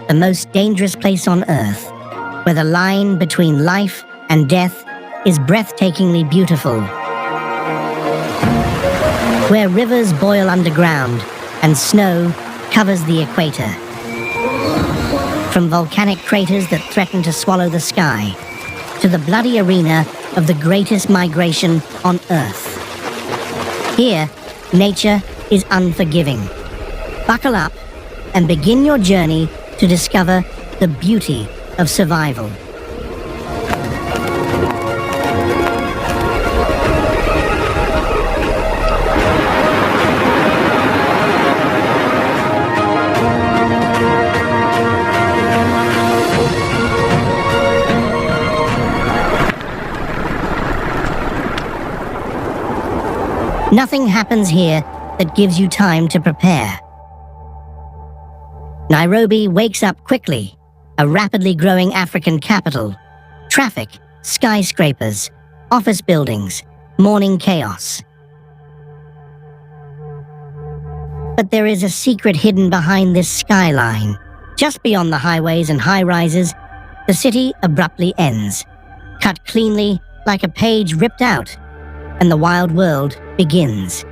the most dangerous place on Earth, where the line between life and death is breathtakingly beautiful. Where rivers boil underground and snow covers the equator. From volcanic craters that threaten to swallow the sky, to the bloody arena of the greatest migration on Earth. Here, nature is unforgiving. Buckle up and begin your journey to discover the beauty of survival. Nothing happens here that gives you time to prepare. Nairobi wakes up quickly, a rapidly growing African capital. Traffic, skyscrapers, office buildings, morning chaos. But there is a secret hidden behind this skyline. Just beyond the highways and high-rises, the city abruptly ends, cut cleanly like a page ripped out, and the wild world begins.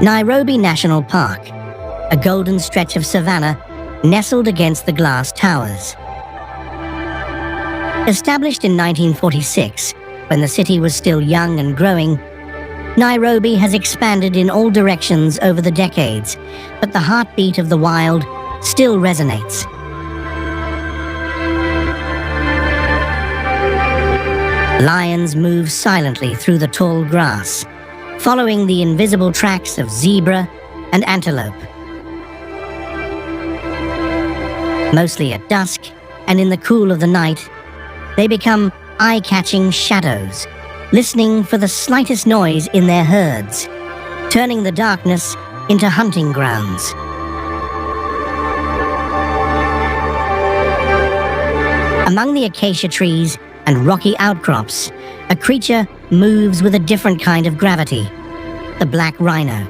Nairobi National Park, a golden stretch of savanna nestled against the glass towers. Established in 1946, when the city was still young and growing, Nairobi has expanded in all directions over the decades, but the heartbeat of the wild still resonates. Lions move silently through the tall grass, following the invisible tracks of zebra and antelope. Mostly at dusk and in the cool of the night, they become eye-catching shadows, listening for the slightest noise in their herds, turning the darkness into hunting grounds. Among the acacia trees and rocky outcrops, a creature moves with a different kind of gravity, the black rhino.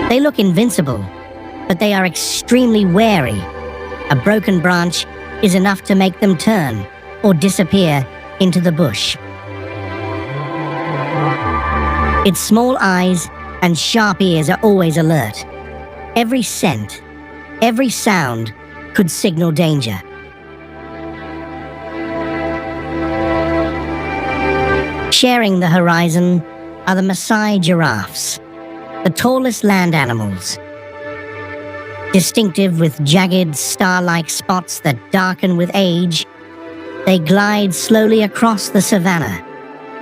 They look invincible, but they are extremely wary. A broken branch is enough to make them turn or disappear into the bush. Its small eyes and sharp ears are always alert. Every scent, every sound could signal danger. Sharing the horizon are the Maasai giraffes, the tallest land animals. Distinctive with jagged, star-like spots that darken with age, they glide slowly across the savannah,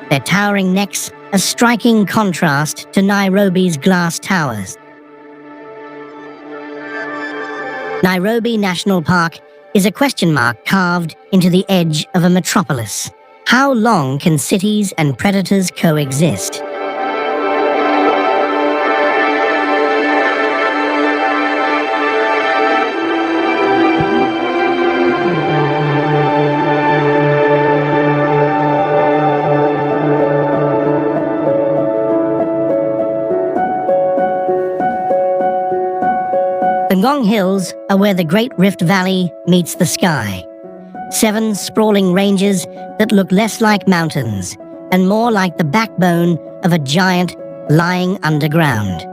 their towering necks a striking contrast to Nairobi's glass towers. Nairobi National Park is a question mark carved into the edge of a metropolis. How long can cities and predators coexist? The Ngong Hills are where the Great Rift Valley meets the sky. 7 sprawling ranges that look less like mountains and more like the backbone of a giant lying underground.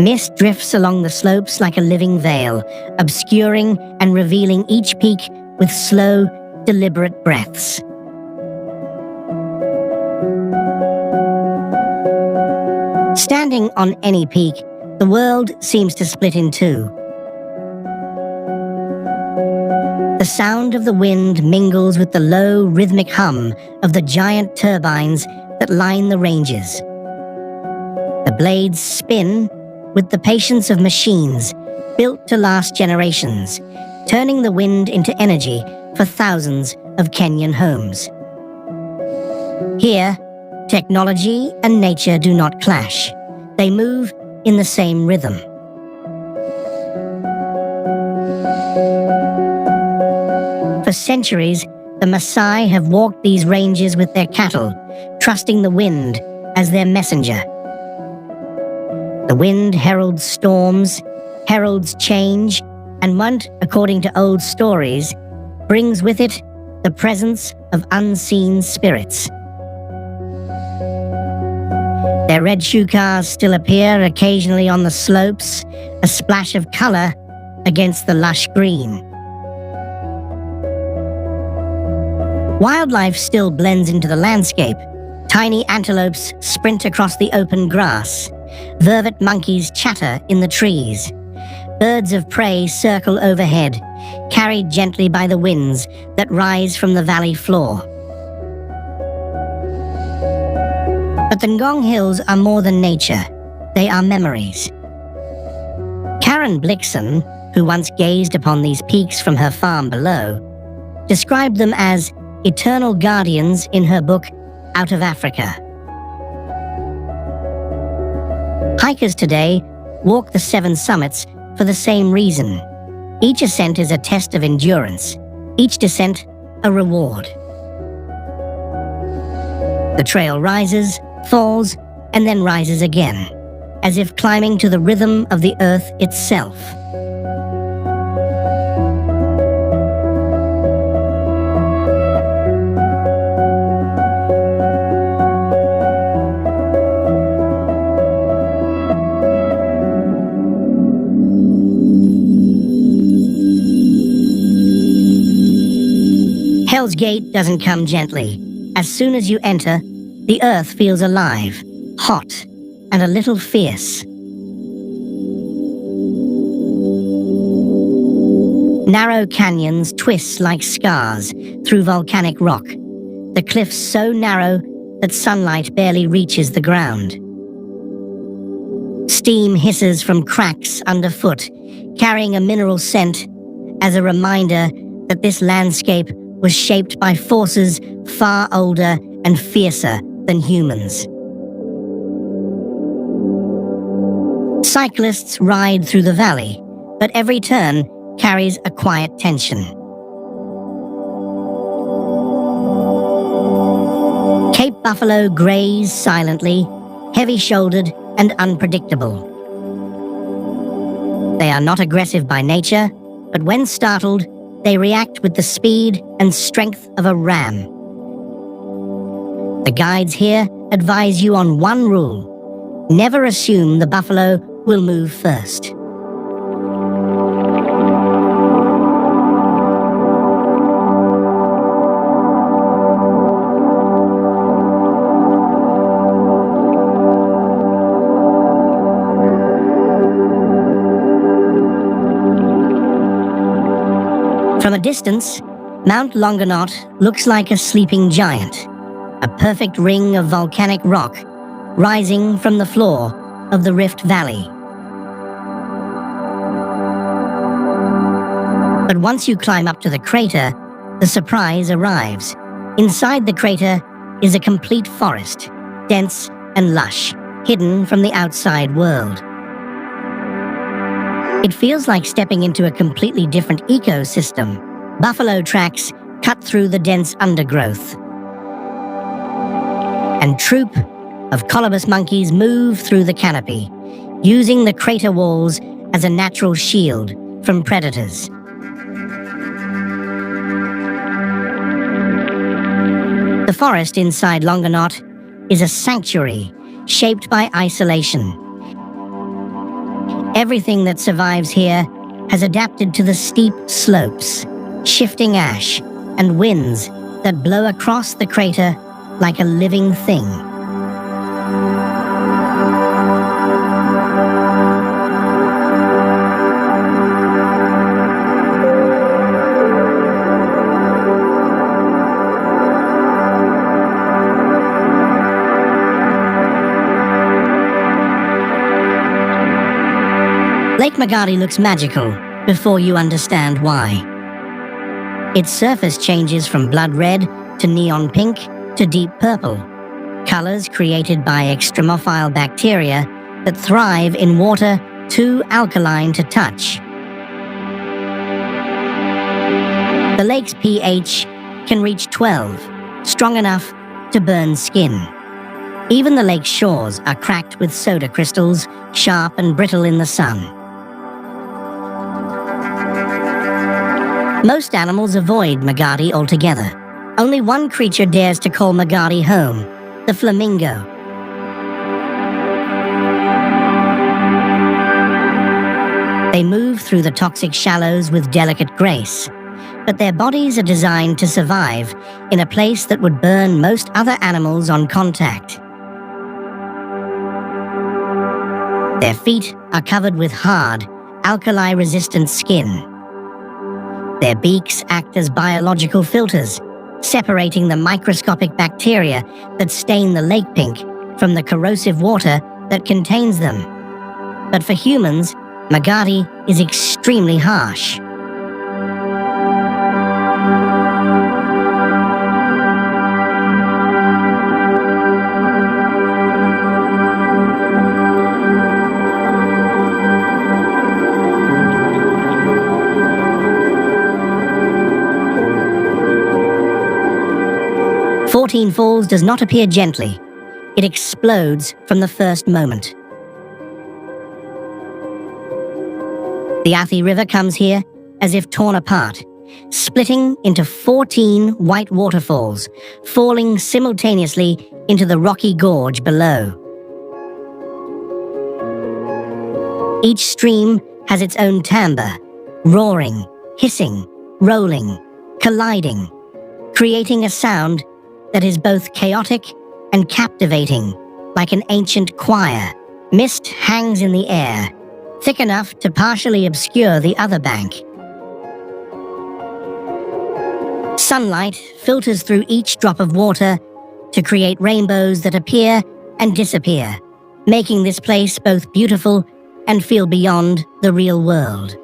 Mist drifts along the slopes like a living veil, obscuring and revealing each peak with slow, deliberate breaths. Standing on any peak, the world seems to split in two. The sound of the wind mingles with the low, rhythmic hum of the giant turbines that line the ranges. The blades spin with the patience of machines built to last generations, turning the wind into energy for thousands of Kenyan homes. Here, technology and nature do not clash. They move in the same rhythm. For centuries, the Maasai have walked these ranges with their cattle, trusting the wind as their messenger. The wind heralds storms, heralds change, and what, according to old stories, brings with it the presence of unseen spirits. Their red shoe cars still appear occasionally on the slopes, a splash of color against the lush green. Wildlife still blends into the landscape. Tiny antelopes sprint across the open grass. Vervet monkeys chatter in the trees. Birds of prey circle overhead, carried gently by the winds that rise from the valley floor. But the Ngong Hills are more than nature. They are memories. Karen Blixen, who once gazed upon these peaks from her farm below, described them as eternal guardians in her book, Out of Africa. Hikers today walk the 7 summits for the same reason. Each ascent is a test of endurance, each descent a reward. The trail rises, falls, and then rises again, as if climbing to the rhythm of the earth itself. Hell's Gate doesn't come gently. As soon as you enter, the earth feels alive, hot, and a little fierce. Narrow canyons twist like scars through volcanic rock, the cliffs so narrow that sunlight barely reaches the ground. Steam hisses from cracks underfoot, carrying a mineral scent as a reminder that this landscape was shaped by forces far older and fiercer than humans. Cyclists ride through the valley, but every turn carries a quiet tension. Cape Buffalo graze silently, heavy-shouldered and unpredictable. They are not aggressive by nature, but when startled, they react with the speed and strength of a ram. The guides here advise you on one rule: never assume the buffalo will move first. From a distance, Mount Longonot looks like a sleeping giant, a perfect ring of volcanic rock rising from the floor of the Rift Valley. But once you climb up to the crater, the surprise arrives. Inside the crater is a complete forest, dense and lush, hidden from the outside world. It feels like stepping into a completely different ecosystem. Buffalo tracks cut through the dense undergrowth. And troop of colobus monkeys move through the canopy, using the crater walls as a natural shield from predators. The forest inside Longonot is a sanctuary shaped by isolation. Everything that survives here has adapted to the steep slopes, shifting ash, and winds that blow across the crater like a living thing. Lake Magadi looks magical before you understand why. Its surface changes from blood red to neon pink to deep purple, colors created by extremophile bacteria that thrive in water too alkaline to touch. The lake's pH can reach 12, strong enough to burn skin. Even the lake's shores are cracked with soda crystals, sharp and brittle in the sun. Most animals avoid Magadi altogether. Only one creature dares to call Magadi home, the flamingo. They move through the toxic shallows with delicate grace, but their bodies are designed to survive in a place that would burn most other animals on contact. Their feet are covered with hard, alkali-resistant skin. Their beaks act as biological filters, separating the microscopic bacteria that stain the lake pink from the corrosive water that contains them. But for humans, Magadi is extremely harsh. Fourteen Falls does not appear gently. It explodes from the first moment. The Athi River comes here as if torn apart, splitting into 14 white waterfalls, falling simultaneously into the rocky gorge below. Each stream has its own timbre, roaring, hissing, rolling, colliding, creating a sound that is both chaotic and captivating, like an ancient choir. Mist hangs in the air, thick enough to partially obscure the other bank. Sunlight filters through each drop of water to create rainbows that appear and disappear, making this place both beautiful and feel beyond the real world.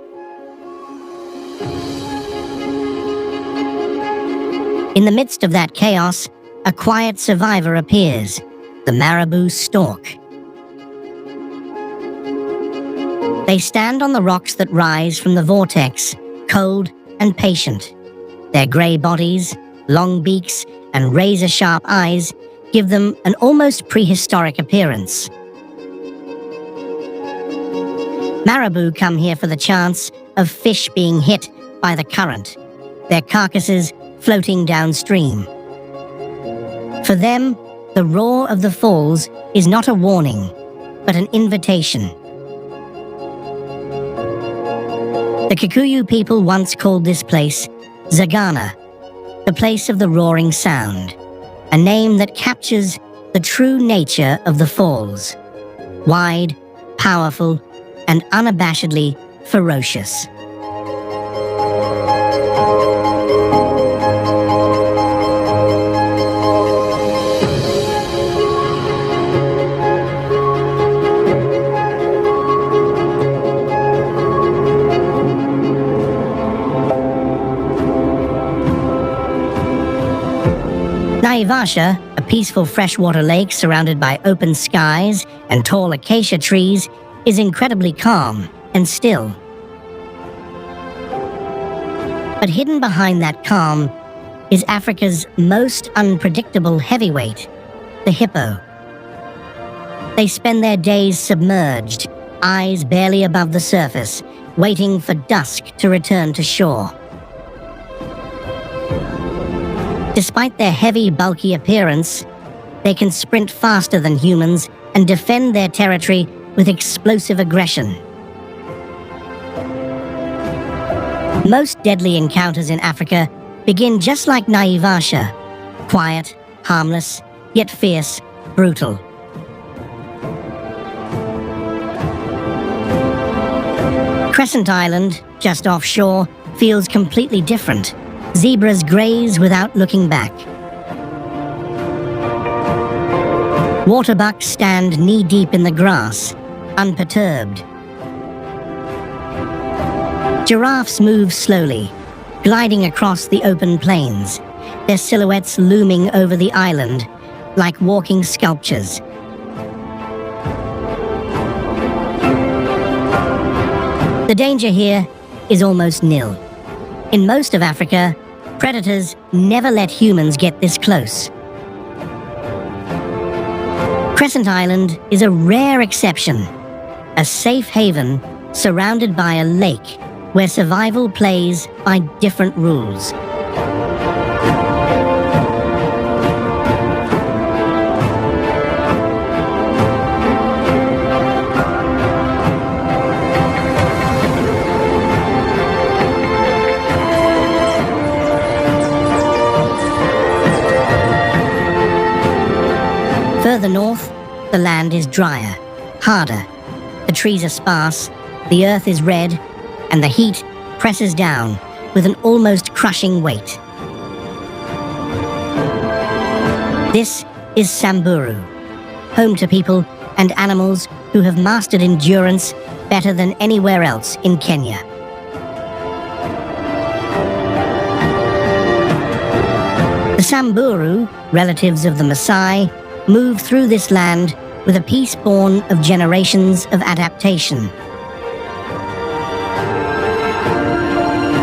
In the midst of that chaos, a quiet survivor appears, the marabou stork. They stand on the rocks that rise from the vortex, cold and patient. Their grey bodies, long beaks, and razor-sharp eyes give them an almost prehistoric appearance. Marabou come here for the chance of fish being hit by the current, their carcasses floating downstream. For them, the roar of the falls is not a warning, but an invitation. The Kikuyu people once called this place Zagana, the place of the roaring sound, a name that captures the true nature of the falls, wide, powerful, and unabashedly ferocious. Naivasha, a peaceful freshwater lake surrounded by open skies and tall acacia trees, is incredibly calm and still. But hidden behind that calm is Africa's most unpredictable heavyweight, the hippo. They spend their days submerged, eyes barely above the surface, waiting for dusk to return to shore. Despite their heavy, bulky appearance, they can sprint faster than humans and defend their territory with explosive aggression. Most deadly encounters in Africa begin just like Naivasha, quiet, harmless, yet fierce, brutal. Crescent Island, just offshore, feels completely different. Zebras graze without looking back. Waterbucks stand knee-deep in the grass, unperturbed. Giraffes move slowly, gliding across the open plains, their silhouettes looming over the island like walking sculptures. The danger here is almost nil. In most of Africa, predators never let humans get this close. Crescent Island is a rare exception, a safe haven surrounded by a lake where survival plays by different rules. Further north, the land is drier, harder. The trees are sparse, the earth is red, and the heat presses down with an almost crushing weight. This is Samburu, home to people and animals who have mastered endurance better than anywhere else in Kenya. The Samburu, relatives of the Maasai, move through this land with a peace born of generations of adaptation.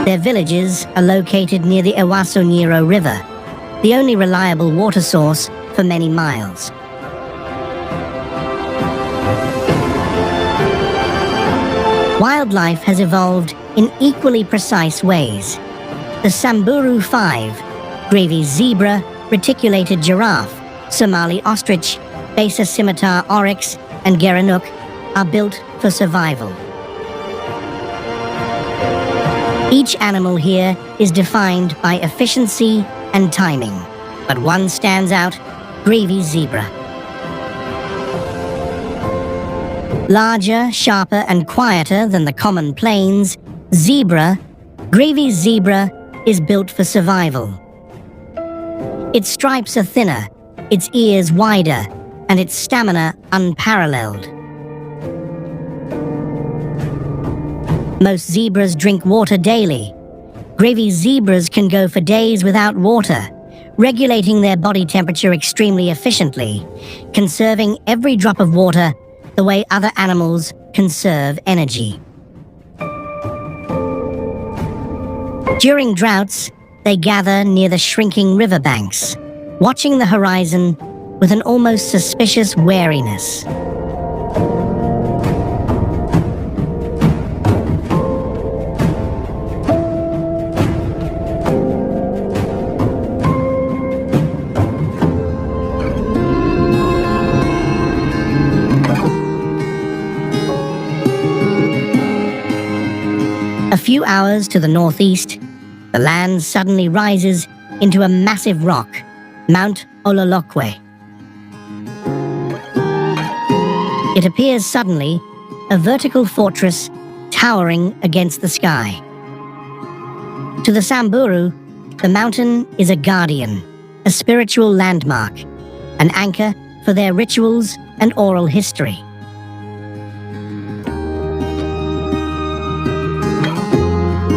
Their villages are located near the Ewaso Nyiro River, the only reliable water source for many miles. Wildlife has evolved in equally precise ways. The Samburu 5, Grevy's zebra, reticulated giraffe, Somali ostrich, Besa scimitar oryx, and gerenuk are built for survival. Each animal here is defined by efficiency and timing, but one stands out, Grevy's zebra. Larger, sharper, and quieter than the common plains, Grevy's zebra is built for survival. Its stripes are thinner, its ears wider, and its stamina unparalleled. Most zebras drink water daily. Grevy's zebras can go for days without water, regulating their body temperature extremely efficiently, conserving every drop of water the way other animals conserve energy. During droughts, they gather near the shrinking riverbanks, watching the horizon with an almost suspicious wariness. A few hours to the northeast, the land suddenly rises into a massive rock, Mount Ololokwe. It appears suddenly, a vertical fortress towering against the sky. To the Samburu, the mountain is a guardian, a spiritual landmark, an anchor for their rituals and oral history.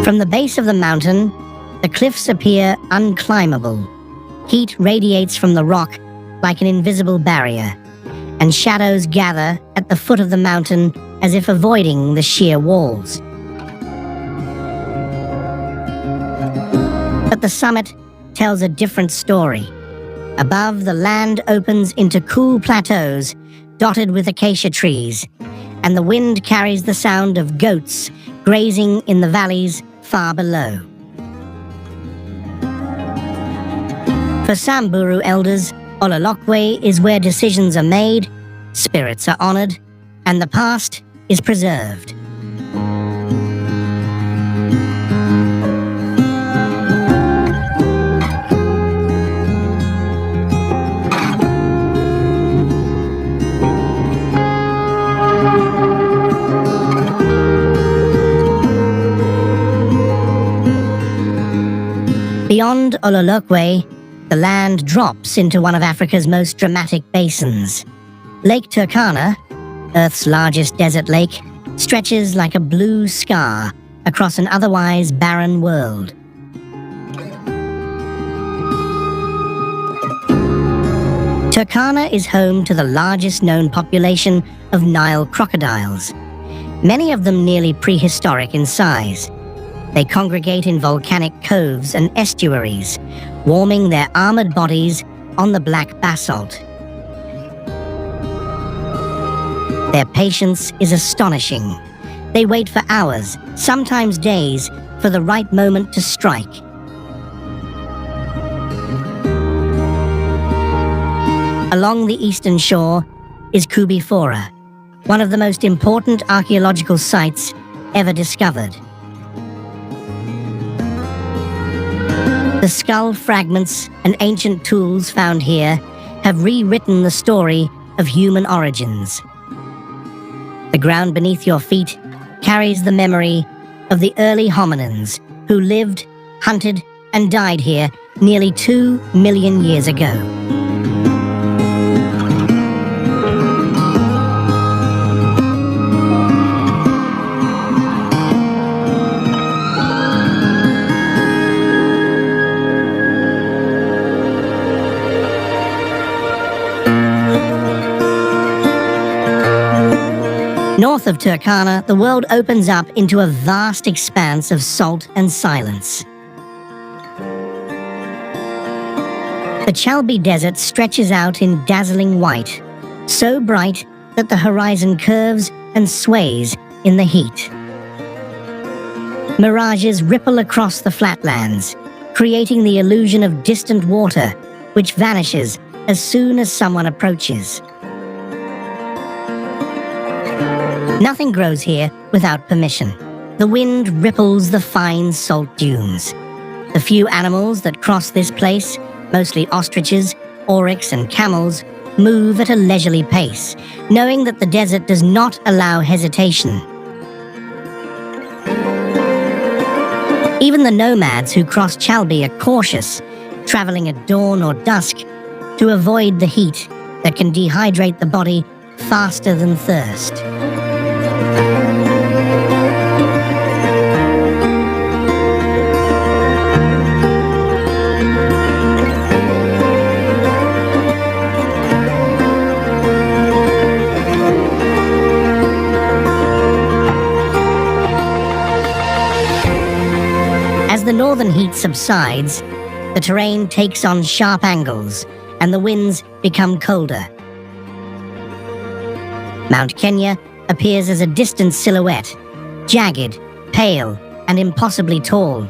From the base of the mountain, the cliffs appear unclimbable. Heat radiates from the rock like an invisible barrier, and shadows gather at the foot of the mountain as if avoiding the sheer walls. But the summit tells a different story. Above, the land opens into cool plateaus dotted with acacia trees, and the wind carries the sound of goats grazing in the valleys far below. For Samburu elders, Ololokwe is where decisions are made, spirits are honored, and the past is preserved. Beyond Ololokwe, the land drops into one of Africa's most dramatic basins. Lake Turkana, Earth's largest desert lake, stretches like a blue scar across an otherwise barren world. Turkana is home to the largest known population of Nile crocodiles, many of them nearly prehistoric in size. They congregate in volcanic coves and estuaries, warming their armored bodies on the black basalt. Their patience is astonishing. They wait for hours, sometimes days, for the right moment to strike. Along the eastern shore is Kubi Fora, one of the most important archaeological sites ever discovered. The skull fragments and ancient tools found here have rewritten the story of human origins. The ground beneath your feet carries the memory of the early hominins who lived, hunted, and died here nearly 2 million years ago. North of Turkana, the world opens up into a vast expanse of salt and silence. The Chalbi Desert stretches out in dazzling white, so bright that the horizon curves and sways in the heat. Mirages ripple across the flatlands, creating the illusion of distant water, which vanishes as soon as someone approaches. Nothing grows here without permission. The wind ripples the fine salt dunes. The few animals that cross this place, mostly ostriches, oryx, and camels, move at a leisurely pace, knowing that the desert does not allow hesitation. Even the nomads who cross Chalbi are cautious, traveling at dawn or dusk to avoid the heat that can dehydrate the body faster than thirst. As the northern heat subsides, the terrain takes on sharp angles and the winds become colder. Mount Kenya appears as a distant silhouette, jagged, pale, and impossibly tall.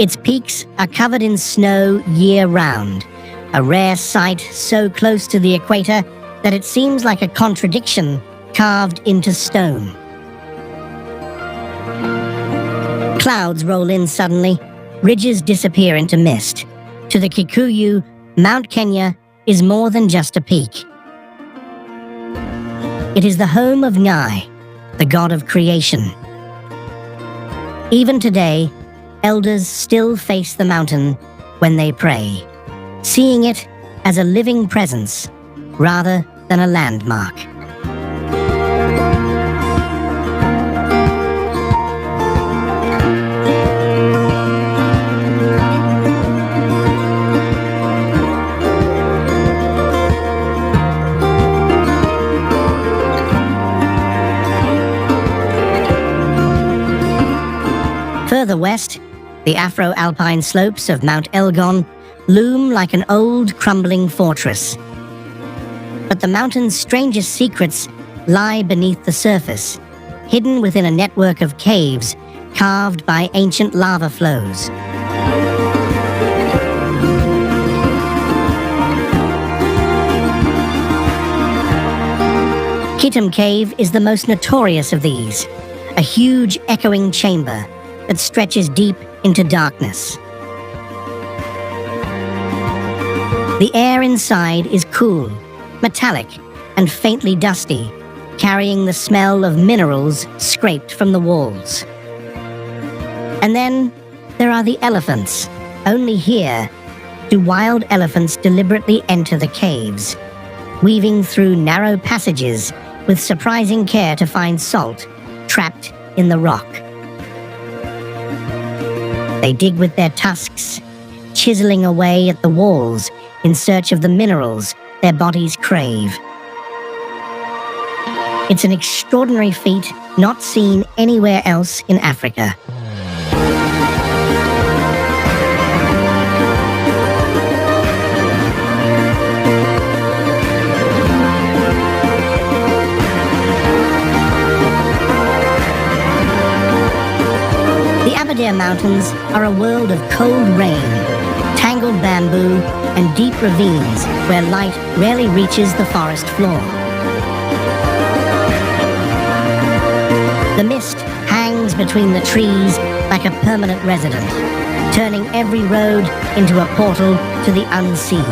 Its peaks are covered in snow year-round, a rare sight so close to the equator that it seems like a contradiction carved into stone. Clouds roll in suddenly, ridges disappear into mist. To the Kikuyu, Mount Kenya is more than just a peak. It is the home of Ngai, the god of creation. Even today, elders still face the mountain when they pray, seeing it as a living presence rather than a landmark. Further west, the Afro-Alpine slopes of Mount Elgon loom like an old, crumbling fortress. But the mountain's strangest secrets lie beneath the surface, hidden within a network of caves carved by ancient lava flows. Kitum Cave is the most notorious of these, a huge echoing chamber that stretches deep into darkness. The air inside is cool, metallic, and faintly dusty, carrying the smell of minerals scraped from the walls. And then there are the elephants. Only here do wild elephants deliberately enter the caves, weaving through narrow passages with surprising care to find salt trapped in the rock. They dig with their tusks, chiseling away at the walls in search of the minerals their bodies crave. It's an extraordinary feat not seen anywhere else in Africa. Mountains are a world of cold rain, tangled bamboo, and deep ravines where light rarely reaches the forest floor. The mist hangs between the trees like a permanent resident, turning every road into a portal to the unseen.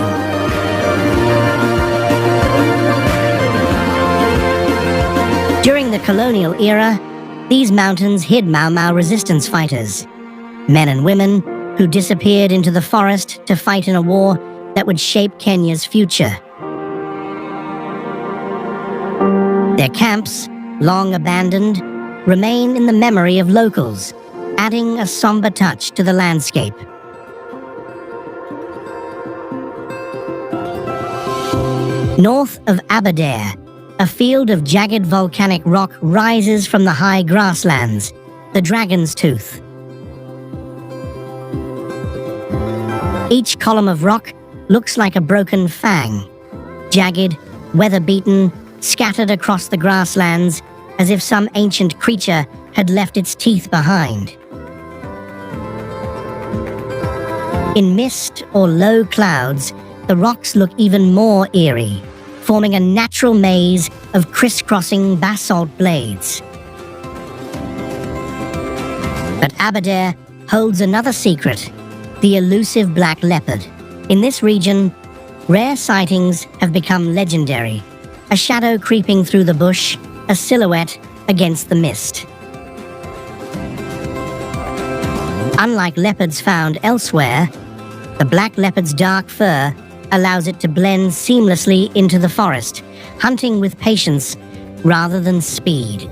During the colonial era, these mountains hid Mau Mau resistance fighters, men and women who disappeared into the forest to fight in a war that would shape Kenya's future. Their camps, long abandoned, remain in the memory of locals, adding a somber touch to the landscape. North of Aberdare, a field of jagged volcanic rock rises from the high grasslands, the Dragon's Tooth. Each column of rock looks like a broken fang, jagged, weather-beaten, scattered across the grasslands as if some ancient creature had left its teeth behind. In mist or low clouds, the rocks look even more eerie, forming a natural maze of crisscrossing basalt blades. But Aberdare holds another secret, the elusive black leopard. In this region, rare sightings have become legendary, a shadow creeping through the bush, a silhouette against the mist. Unlike leopards found elsewhere, the black leopard's dark fur allows it to blend seamlessly into the forest, hunting with patience rather than speed.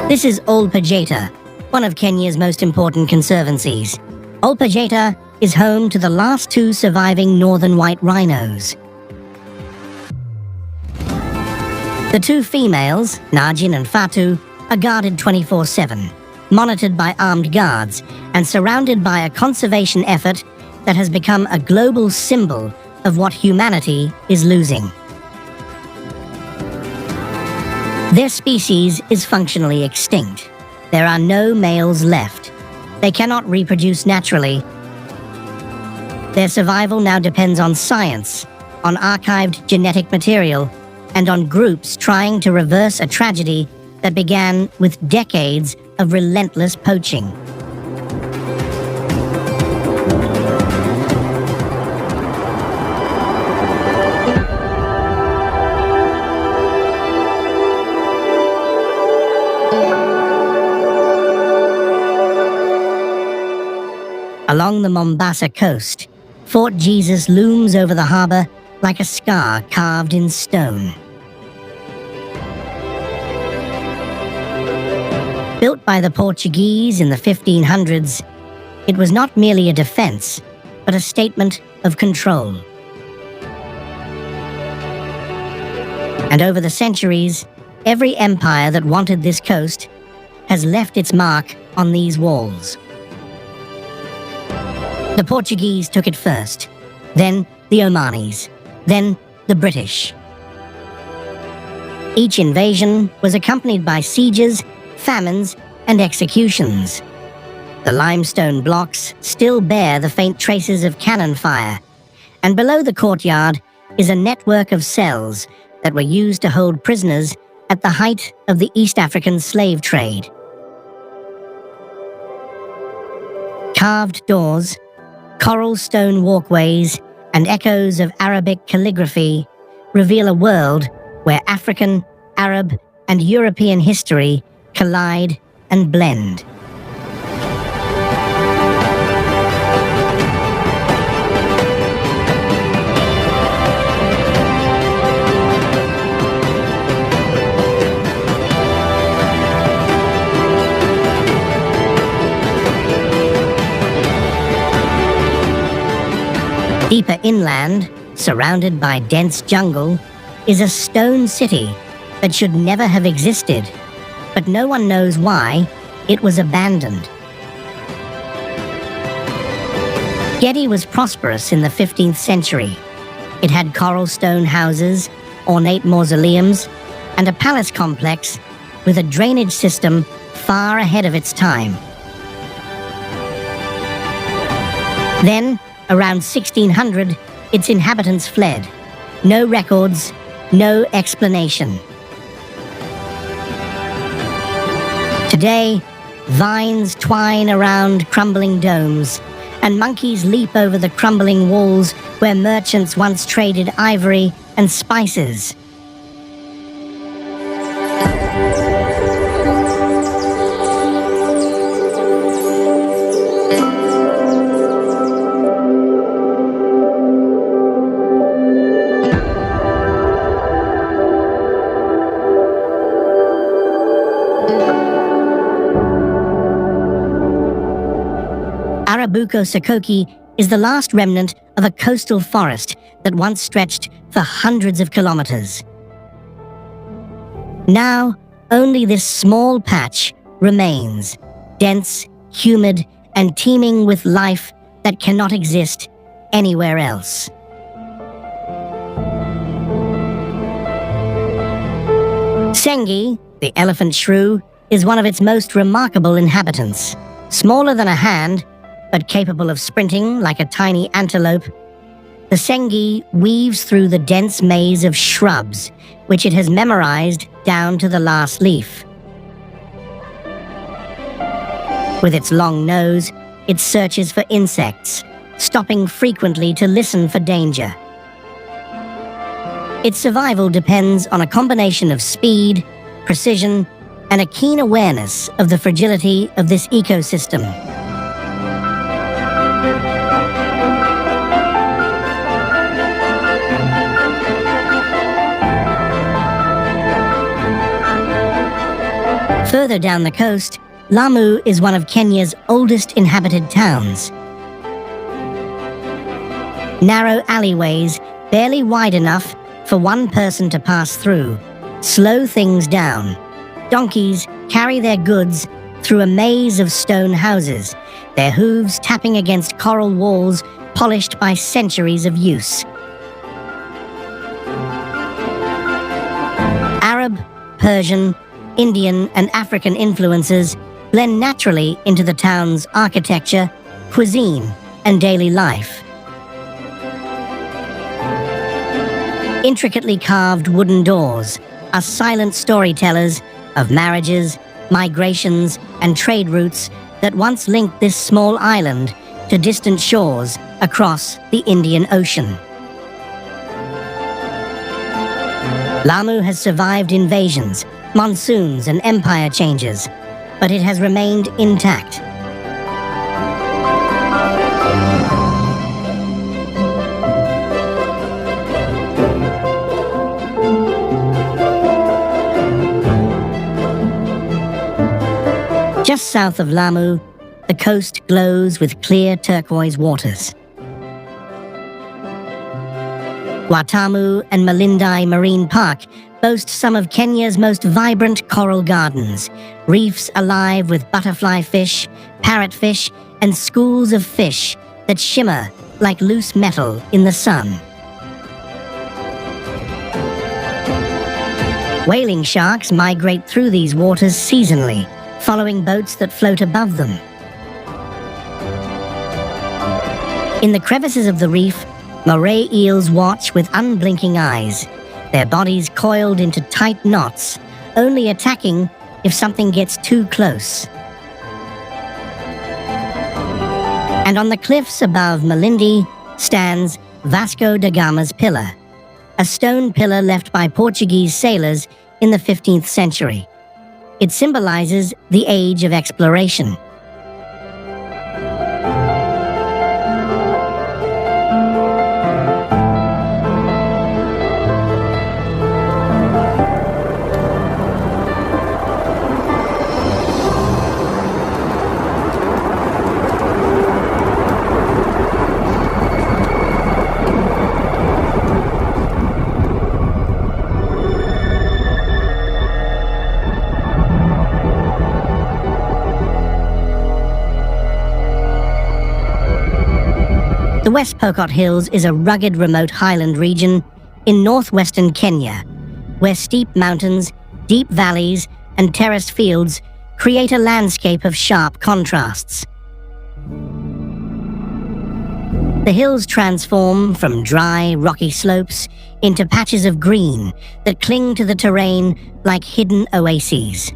This is Ol Pejeta, one of Kenya's most important conservancies. Ol Pejeta is home to the last two surviving northern white rhinos. The two females, Najin and Fatu, are guarded 24/7, monitored by armed guards, and surrounded by a conservation effort that has become a global symbol of what humanity is losing. Their species is functionally extinct. There are no males left. They cannot reproduce naturally. Their survival now depends on science, on archived genetic material, and on groups trying to reverse a tragedy that began with decades of relentless poaching. Along the Mombasa coast, Fort Jesus looms over the harbor like a scar carved in stone. Built by the Portuguese in the 1500s, it was not merely a defense, but a statement of control. And over the centuries, every empire that wanted this coast has left its mark on these walls. The Portuguese took it first, then the Omanis, then the British. Each invasion was accompanied by sieges, famines, and executions. The limestone blocks still bear the faint traces of cannon fire, and below the courtyard is a network of cells that were used to hold prisoners at the height of the East African slave trade. Carved doors, coral stone walkways, and echoes of Arabic calligraphy reveal a world where African, Arab, and European history collide and blend. Deeper inland, surrounded by dense jungle, is a stone city that should never have existed, but no one knows why it was abandoned. Gedi was prosperous in the 15th century. It had coral stone houses, ornate mausoleums, and a palace complex with a drainage system far ahead of its time. Then, around 1600, its inhabitants fled. No records, no explanation. Today, vines twine around crumbling domes, and monkeys leap over the crumbling walls where merchants once traded ivory and spices. Arabuko Sokoke is the last remnant of a coastal forest that once stretched for hundreds of kilometers. Now, only this small patch remains, dense, humid, and teeming with life that cannot exist anywhere else. Sengi, the elephant shrew, is one of its most remarkable inhabitants. Smaller than a hand, but capable of sprinting like a tiny antelope, the Sengi weaves through the dense maze of shrubs, which it has memorized down to the last leaf. With its long nose, it searches for insects, stopping frequently to listen for danger. Its survival depends on a combination of speed, precision, and a keen awareness of the fragility of this ecosystem. Further down the coast, Lamu is one of Kenya's oldest inhabited towns. Narrow alleyways, barely wide enough for one person to pass through, slow things down. Donkeys carry their goods through a maze of stone houses, their hooves tapping against coral walls polished by centuries of use. Arab, Persian, Indian, and African influences blend naturally into the town's architecture, cuisine, and daily life. Intricately carved wooden doors are silent storytellers of marriages, migrations, and trade routes that once linked this small island to distant shores across the Indian Ocean. Lamu has survived invasions, monsoons, and empire changes, but it has remained intact. Just south of Lamu, the coast glows with clear turquoise waters. Watamu and Malindi Marine Park boast some of Kenya's most vibrant coral gardens, reefs alive with butterfly fish, parrotfish, and schools of fish that shimmer like loose metal in the sun. Whaling sharks migrate through these waters seasonally, following boats that float above them. In the crevices of the reef, moray eels watch with unblinking eyes, their bodies coiled into tight knots, only attacking if something gets too close. And on the cliffs above Malindi stands Vasco da Gama's Pillar, a stone pillar left by Portuguese sailors in the 15th century. It symbolizes the age of exploration. The West Pokot Hills is a rugged remote highland region in northwestern Kenya, where steep mountains, deep valleys, and terraced fields create a landscape of sharp contrasts. The hills transform from dry, rocky slopes into patches of green that cling to the terrain like hidden oases.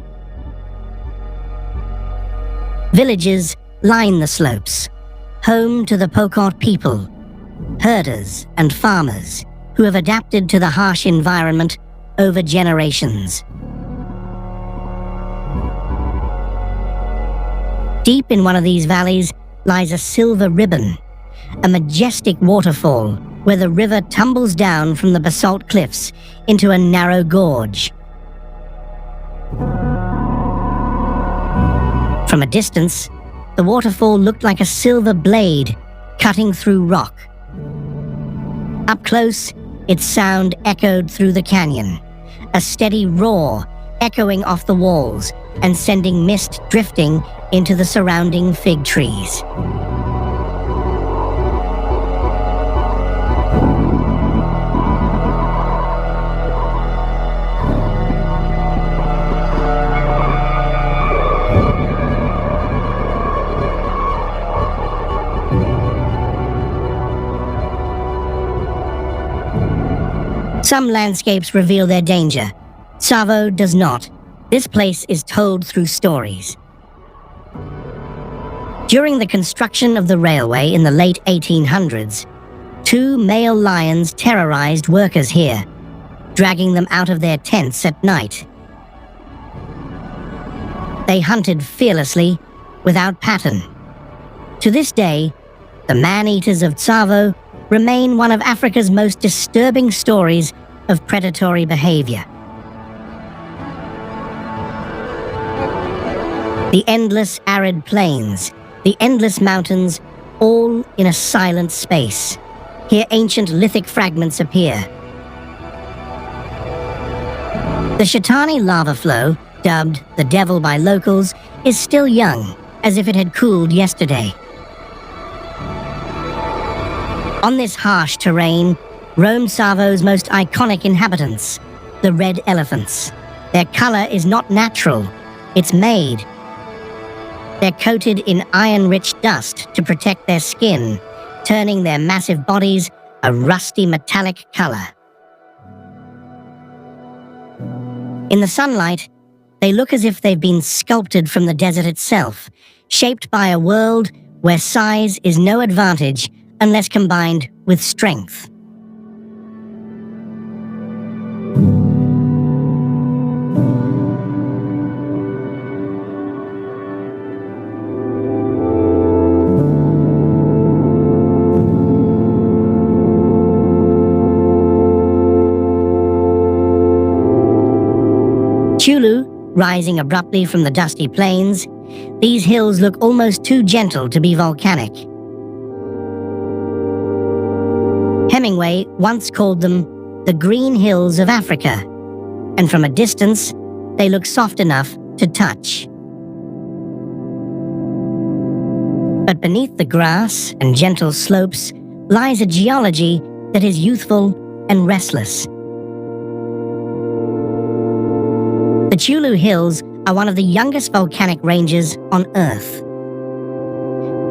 Villages line the slopes, home to the Pokot people, herders and farmers who have adapted to the harsh environment over generations. Deep in one of these valleys lies a silver ribbon, a majestic waterfall where the river tumbles down from the basalt cliffs into a narrow gorge. From a distance, the waterfall looked like a silver blade cutting through rock. Up close, its sound echoed through the canyon, a steady roar echoing off the walls and sending mist drifting into the surrounding fig trees. Some landscapes reveal their danger. Tsavo does not. This place is told through stories. During the construction of the railway in the late 1800s, 2 male lions terrorized workers here, dragging them out of their tents at night. They hunted fearlessly, without pattern. To this day, the man-eaters of Tsavo remain one of Africa's most disturbing stories of predatory behavior. The endless arid plains, the endless mountains, all in a silent space. Here ancient lithic fragments appear. The Shetani lava flow, dubbed the Devil by locals, is still young, as if it had cooled yesterday. On this harsh terrain roam Tsavo's most iconic inhabitants, the red elephants. Their color is not natural, it's made. They're coated in iron-rich dust to protect their skin, turning their massive bodies a rusty metallic color. In the sunlight, they look as if they've been sculpted from the desert itself, shaped by a world where size is no advantage unless combined with strength. Chulu, rising abruptly from the dusty plains, these hills look almost too gentle to be volcanic. Hemingway once called them the green hills of Africa, and from a distance, they look soft enough to touch. But beneath the grass and gentle slopes lies a geology that is youthful and restless. The Chulu Hills are one of the youngest volcanic ranges on Earth.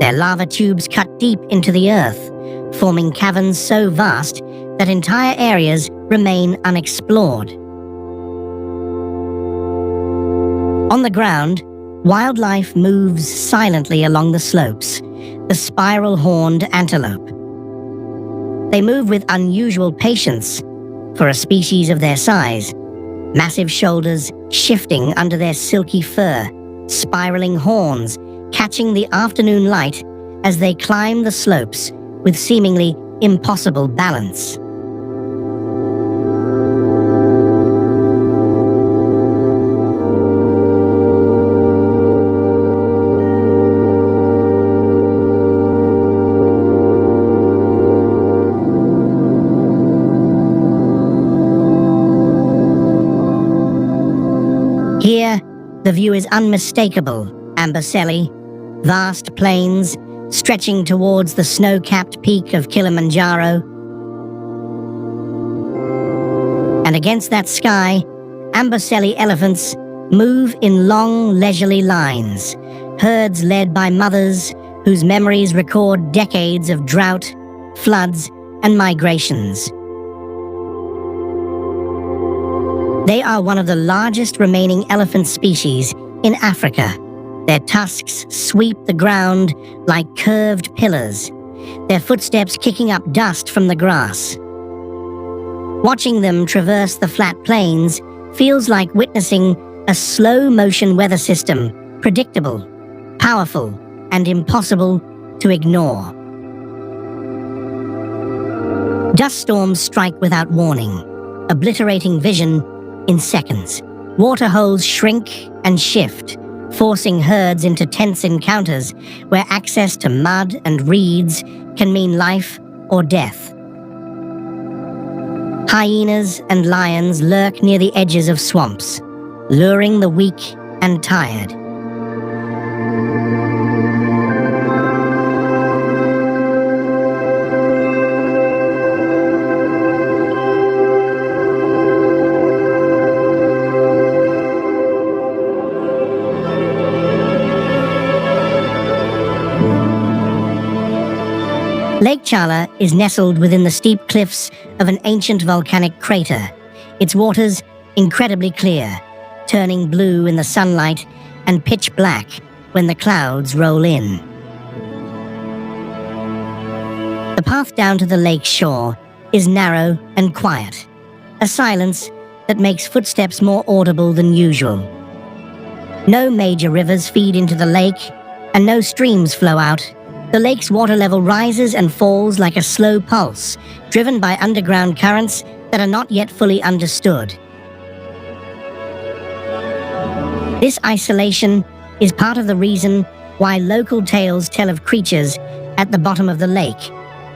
Their lava tubes cut deep into the earth, forming caverns so vast that entire areas remain unexplored. On the ground, wildlife moves silently along the slopes, the spiral-horned antelope. They move with unusual patience for a species of their size, massive shoulders shifting under their silky fur, spiraling horns catching the afternoon light as they climb the slopes with seemingly impossible balance. Here, the view is unmistakable. Amboseli, vast plains, stretching towards the snow-capped peak of Kilimanjaro. And against that sky, Amboseli elephants move in long, leisurely lines, herds led by mothers whose memories record decades of drought, floods, and migrations. They are one of the largest remaining elephant species in Africa. Their tusks sweep the ground like curved pillars, their footsteps kicking up dust from the grass. Watching them traverse the flat plains feels like witnessing a slow-motion weather system, predictable, powerful, and impossible to ignore. Dust storms strike without warning, obliterating vision in seconds. Waterholes shrink and shift, forcing herds into tense encounters where access to mud and reeds can mean life or death. Hyenas and lions lurk near the edges of swamps, luring the weak and tired. Lake Chala is nestled within the steep cliffs of an ancient volcanic crater, its waters incredibly clear, turning blue in the sunlight and pitch black when the clouds roll in. The path down to the lake's shore is narrow and quiet, a silence that makes footsteps more audible than usual. No major rivers feed into the lake, and no streams flow out. The lake's water level rises and falls like a slow pulse, driven by underground currents that are not yet fully understood. This isolation is part of the reason why local tales tell of creatures at the bottom of the lake,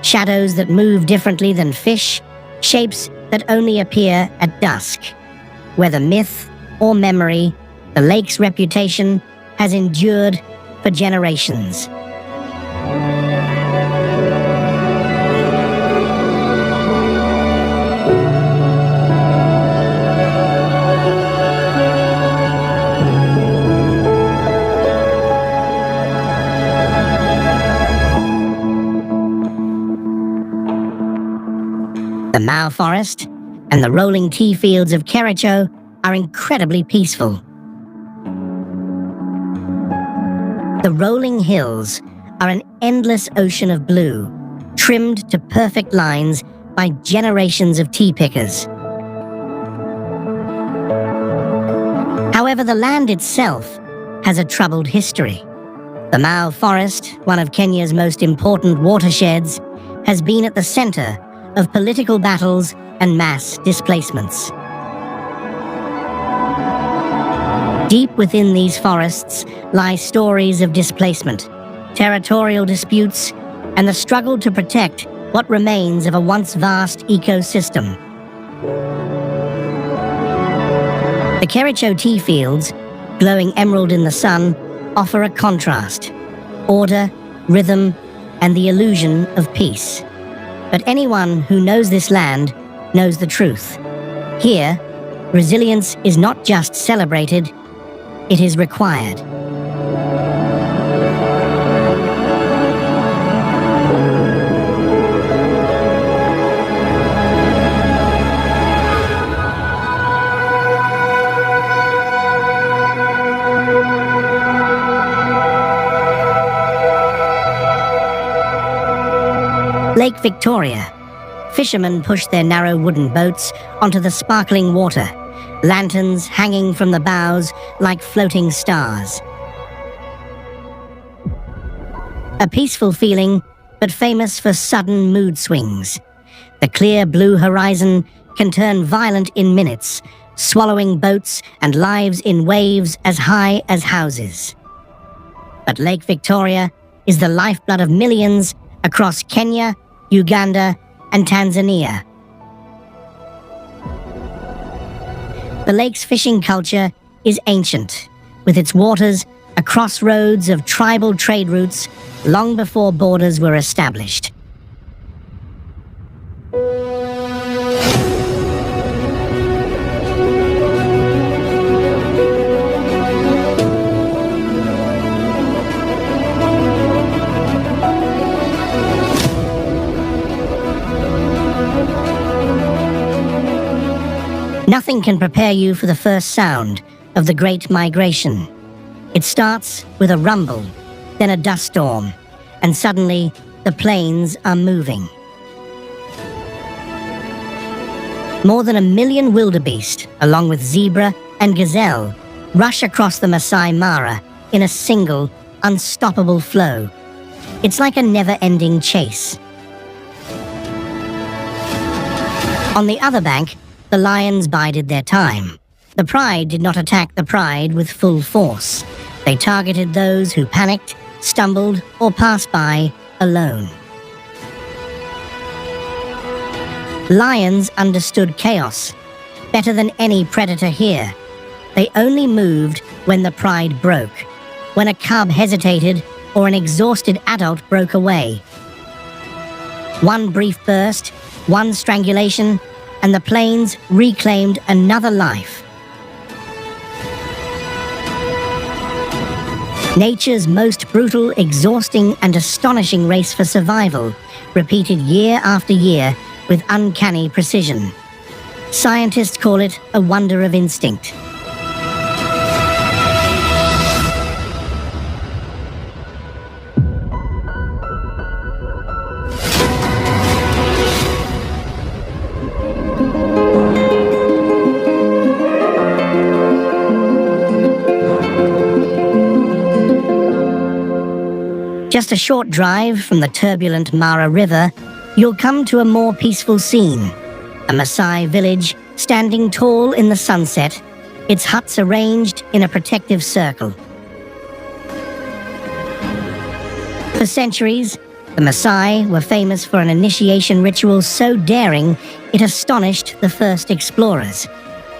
shadows that move differently than fish, shapes that only appear at dusk. Whether myth or memory, the lake's reputation has endured for generations. The Mau Forest and the rolling tea fields of Kericho are incredibly peaceful. The rolling hills are an endless ocean of blue, trimmed to perfect lines by generations of tea pickers. However, the land itself has a troubled history. The Mau Forest, one of Kenya's most important watersheds, has been at the center of political battles and mass displacements. Deep within these forests lie stories of displacement, territorial disputes, and the struggle to protect what remains of a once vast ecosystem. The Kericho tea fields, glowing emerald in the sun, offer a contrast: order, rhythm, and the illusion of peace. But anyone who knows this land knows the truth. Here, resilience is not just celebrated, it is required. Lake Victoria. Fishermen push their narrow wooden boats onto the sparkling water, lanterns hanging from the bows like floating stars. A peaceful feeling, but famous for sudden mood swings. The clear blue horizon can turn violent in minutes, swallowing boats and lives in waves as high as houses. But Lake Victoria is the lifeblood of millions across Kenya, Uganda, and Tanzania. The lake's fishing culture is ancient, with its waters a crossroads of tribal trade routes long before borders were established. Nothing can prepare you for the first sound of the Great Migration. It starts with a rumble, then a dust storm, and suddenly the plains are moving. More than 1 million wildebeest, along with zebra and gazelle, rush across the Masai Mara in a single, unstoppable flow. It's like a never-ending chase. On the other bank, the lions bided their time. The pride did not attack the pride with full force. They targeted those who panicked, stumbled, or passed by alone. Lions understood chaos better than any predator here. They only moved when the pride broke, when a cub hesitated or an exhausted adult broke away. One brief burst, one strangulation, and the plains reclaimed another life. Nature's most brutal, exhausting, and astonishing race for survival, repeated year after year with uncanny precision. Scientists call it a wonder of instinct. Just a short drive from the turbulent Mara River, you'll come to a more peaceful scene. A Maasai village standing tall in the sunset, its huts arranged in a protective circle. For centuries, the Maasai were famous for an initiation ritual so daring it astonished the first explorers.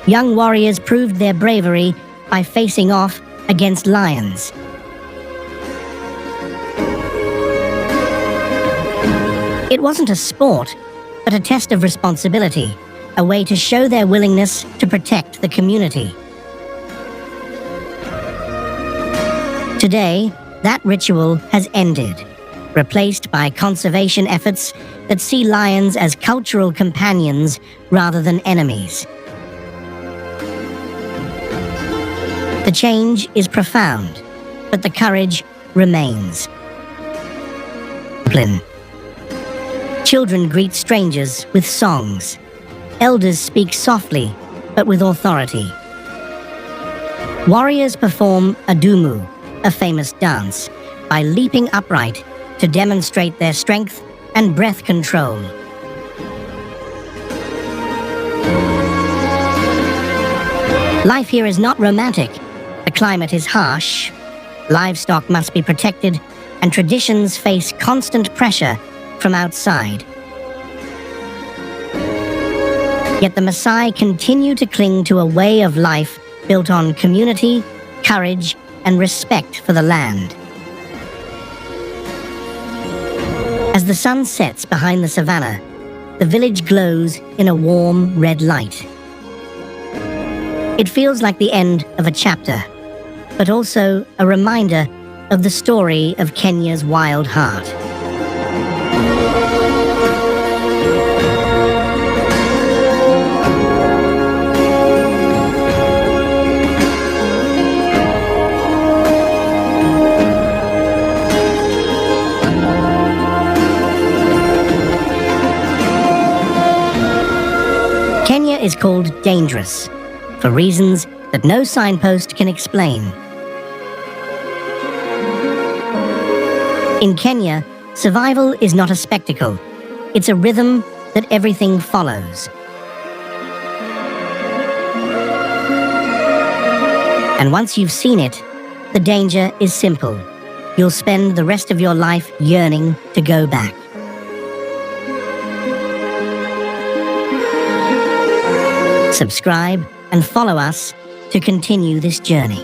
Young warriors proved their bravery by facing off against lions. It wasn't a sport, but a test of responsibility, a way to show their willingness to protect the community. Today, that ritual has ended, replaced by conservation efforts that see lions as cultural companions rather than enemies. The change is profound, but the courage remains. Children greet strangers with songs. Elders speak softly, but with authority. Warriors perform adumu, a famous dance, by leaping upright to demonstrate their strength and breath control. Life here is not romantic. The climate is harsh. Livestock must be protected, and traditions face constant pressure from outside. Yet the Maasai continue to cling to a way of life built on community, courage, and respect for the land. As the sun sets behind the savannah, the village glows in a warm red light. It feels like the end of a chapter, but also a reminder of the story of Kenya's wild heart. Kenya is called dangerous, for reasons that no signpost can explain. In Kenya, survival is not a spectacle. It's a rhythm that everything follows. And once you've seen it, the danger is simple. You'll spend the rest of your life yearning to go back. Subscribe and follow us to continue this journey.